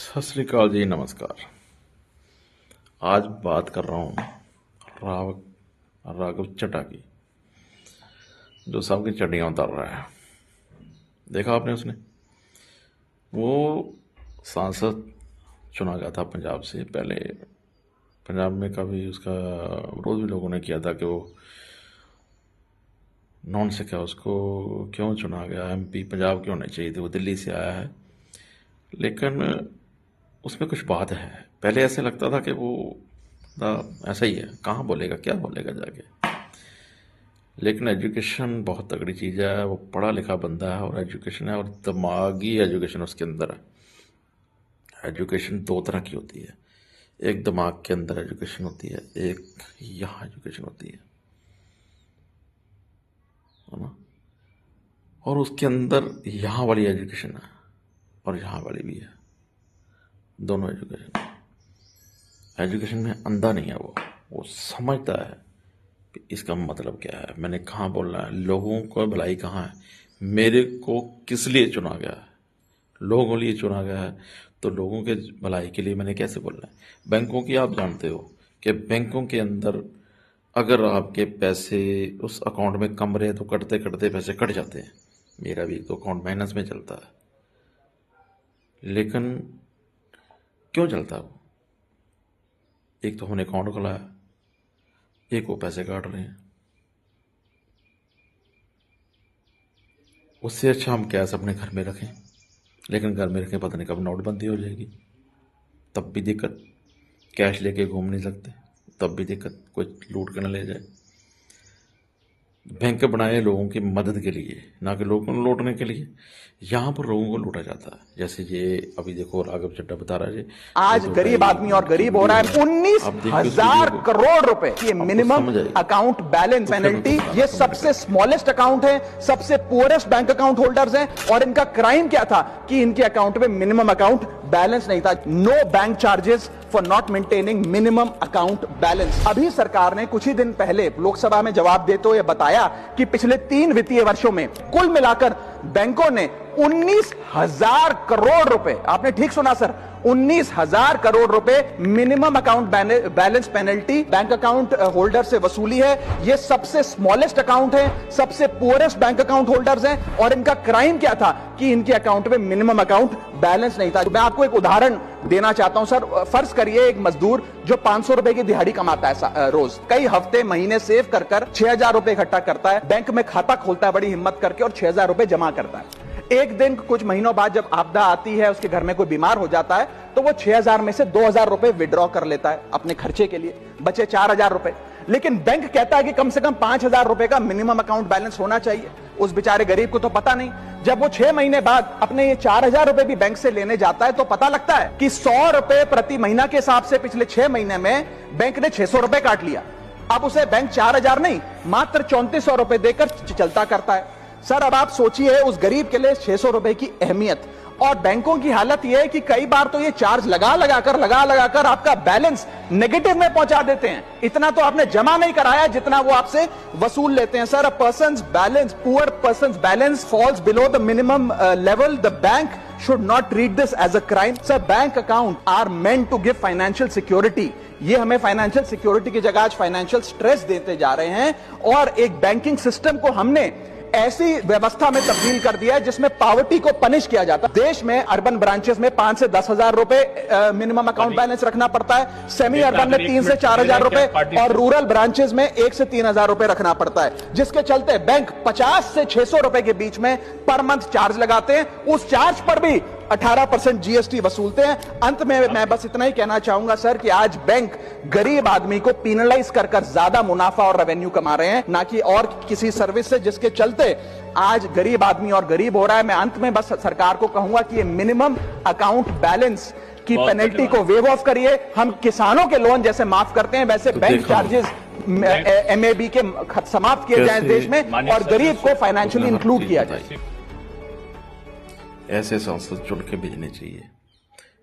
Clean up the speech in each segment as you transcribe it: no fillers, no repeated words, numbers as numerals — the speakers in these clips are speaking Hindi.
सत श्री अकाल जी, नमस्कार। आज बात कर रहा हूँ राघव चड्ढा की, जो सबकी चड्डियाँ उतार रहा है। देखा आपने? उसने वो सांसद चुना गया था पंजाब से। पहले पंजाब में काफ़ी उसका विरोध भी लोगों ने किया था कि वो नॉन सिख है, उसको क्यों चुना गया, एमपी पंजाब क्यों नहीं चाहिए थे, वो दिल्ली से आया है। लेकिन उसमें कुछ बात है। पहले ऐसे लगता था कि वो ऐसा ही है, कहाँ बोलेगा, क्या बोलेगा जाके। लेकिन एजुकेशन बहुत तगड़ी चीज़ है। वो पढ़ा लिखा बंदा है और एजुकेशन है, और दिमागी एजुकेशन उसके अंदर है। एजुकेशन दो तरह की होती है, एक दिमाग के अंदर एजुकेशन होती है, एक यहाँ एजुकेशन होती है ना। और उसके अंदर यहाँ वाली एजुकेशन है और यहाँ वाली भी है, दोनों एजुकेशन। एजुकेशन में अंधा नहीं है, वो समझता है कि इसका मतलब क्या है, मैंने कहाँ बोलना है, लोगों को भलाई कहाँ है, मेरे को किस लिए चुना गया है। लोगों के लिए चुना गया है तो लोगों के भलाई के लिए मैंने कैसे बोलना है। बैंकों की आप जानते हो कि बैंकों के अंदर अगर आपके पैसे उस अकाउंट में कम रहे तो कटते कटते पैसे कट जाते हैं। मेरा भी तो अकाउंट माइनस में चलता है, लेकिन क्यों चलता है वो? एक तो हमने अकाउंट खुलाया, एक वो पैसे काट रहे हैं। उससे अच्छा हम कैश अपने घर में रखें, लेकिन घर में रखें पता नहीं कब नोटबंदी हो जाएगी, तब भी दिक्कत। कैश लेके घूम नहीं सकते, तब भी दिक्कत, कोई लूट कर न ले जाए। बैंक बनाए लोगों की मदद के लिए, ना कि लोगों को लूटने के लिए। यहाँ पर लोगों को लूटा जाता है। जैसे ये अभी देखो राघव चड्ढा बता रहा है जी, आज गरीब आदमी और गरीब हो रहा है 19,000 करोड़ रुपए ये मिनिमम अकाउंट बैलेंस पेनल्टी। ये सबसे स्मॉलेस्ट अकाउंट है, सबसे पुअरेस्ट बैंक अकाउंट होल्डर्स हैं, और इनका क्राइम क्या था कि इनके अकाउंट में मिनिमम अकाउंट बैलेंस नहीं था। No bank charges for not maintaining minimum account balance. अभी सरकार ने कुछ ही दिन पहले लोकसभा में जवाब देते हुए बताया कि पिछले 3 वित्तीय वर्षों में कुल मिलाकर बैंकों ने 19,000 करोड़ रुपए, आपने ठीक सुना सर, 19,000 करोड़ रुपए minimum account balance penalty bank account holder से वसूली है। ये सबसे स्मॉलेस्ट अकाउंट है, सबसे पुअरेस्ट बैंक अकाउंट होल्डर्स हैं, और इनका क्राइम क्या था कि इनके अकाउंट में मिनिमम अकाउंट बैलेंस नहीं था। मैं आपको एक उदाहरण देना चाहता हूं सर। फर्ज करिए एक मजदूर जो 500 रुपए की दिहाड़ी कमाता है रोज, कई हफ्ते महीने सेव कर 6,000 रुपए इकट्ठा करता है, बैंक में खाता खोलता है बड़ी हिम्मत करके और 6,000 रुपए जमा करता है। एक दिन कुछ महीनों बाद जब आपदा आती है, उसके घर में कोई बीमार हो जाता है, तो वो 6,000 में से 2,000 रुपए विड्रॉ कर लेता है अपने खर्चे के लिए, बचे 4,000 रुपए। लेकिन बैंक कहता है कि कम से कम 5,000 रुपए का मिनिमम अकाउंट बैलेंस होना चाहिए। उस बेचारे गरीब को तो पता नहीं। जब वो 6 महीने बाद अपने ये 4,000 रुपए भी बैंक से लेने जाता है तो पता लगता है कि 100 रुपए प्रति महीना के हिसाब से पिछले 6 महीने में बैंक ने 600 रुपए काट लिया। अब उसे बैंक 4,000 नहीं, मात्र 3,400 रुपए देकर चलता करता है। सर अब आप सोचिए उस गरीब के लिए 600 रुपए की अहमियत। और बैंकों की हालत यह है कि कई बार तो ये चार्ज लगा लगाकर आपका बैलेंस नेगेटिव में पहुंचा देते हैं। इतना तो आपने जमा नहीं कराया जितना वो आपसे वसूल लेते हैं। Sir, a persons balance, poor persons balance falls below the minimum level, the bank should not treat this as a crime. Sir, bank account are meant to give financial security. ये हमें फाइनेंशियल सिक्योरिटी की जगह आज फाइनेंशियल स्ट्रेस देते जा रहे हैं, और एक बैंकिंग सिस्टम को हमने ऐसी व्यवस्था में तब्दील कर दिया है जिसमें पॉवर्टी को पनिश किया जाता है। देश में अर्बन ब्रांचेस में 5 से 10,000 रुपए मिनिमम अकाउंट बैलेंस रखना पड़ता है, सेमी अर्बन में 3 से 4,000 रुपए, और रूरल ब्रांचेस में 1 से 3,000 रुपए रखना पड़ता है, जिसके चलते बैंक 50 से 600 रुपए के बीच में पर मंथ चार्ज लगाते हैं। उस चार्ज पर भी 18% जीएसटी वसूलते हैं। अंत में मैं बस इतना ही कहना चाहूंगा सर कि आज बैंक गरीब आदमी को पीनलाइज कर ज्यादा मुनाफा और रेवेन्यू कमा रहे हैं, ना कि और किसी सर्विस से, जिसके चलते आज गरीब आदमी और गरीब हो रहा है। मैं अंत में बस सरकार को कहूंगा कि ये मिनिमम अकाउंट बैलेंस की पेनल्टी को वेव ऑफ करिए। हम किसानों के लोन जैसे माफ करते हैं, वैसे बैंक चार्जेस एमएबी के समाप्त किए जाए देश में, और गरीब को फाइनेंशियली इंक्लूड किया जाए। ऐसे सांसद चुन के भेजने चाहिए,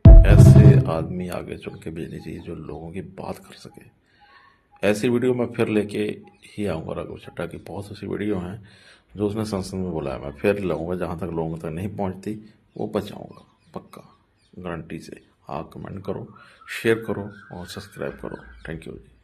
ऐसे आदमी आगे चुन के भेजने चाहिए जो लोगों की बात कर सके। ऐसी वीडियो मैं फिर लेके ही आऊँगा। राघव चड्ढा की बहुत ऐसी वीडियो हैं जो उसने संसद में बोला है, मैं फिर लाऊंगा। जहाँ तक लोगों तक नहीं पहुँचती वो बचाऊँगा, पक्का, गारंटी से। आप कमेंट करो, शेयर करो और सब्सक्राइब करो। Thank you ji.